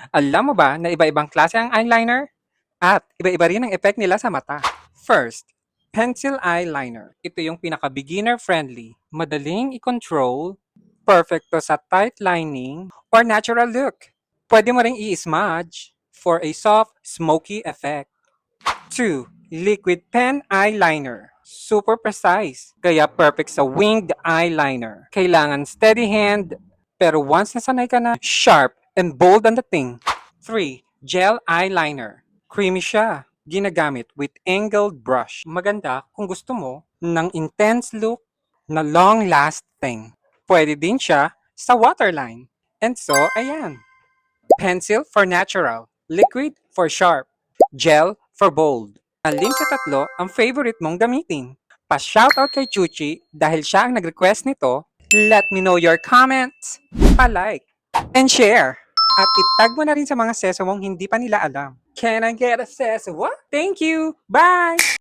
Alam mo ba na iba-ibang klase ang eyeliner? At iba-iba rin ang effect nila sa mata. First, pencil eyeliner. Ito yung pinaka-beginner friendly, madaling i-control, perfect to sa tight lining, or natural look. Pwede mo ring i-smudge for a soft, smoky effect. 2. Liquid pen eyeliner. Super precise, kaya perfect sa winged eyeliner. Kailangan steady hand, pero once nasanay ka na, sharp and bold ang dating. 3. Gel eyeliner. Creamy siya. Ginagamit with angled brush. Maganda kung gusto mo ng intense look na long-lasting. Pwede din siya sa waterline. And so, ayan. Pencil for natural. Liquid for sharp. Gel for bold. Alin sa tatlo ang favorite mong gamitin? Pa-shoutout kay Chuchi dahil siya ang nag-request nito. Let me know your comments, pa-like, and share. At itag mo na rin sa mga seso mong hindi pa nila alam. Can I get a seso? What? Thank you! Bye!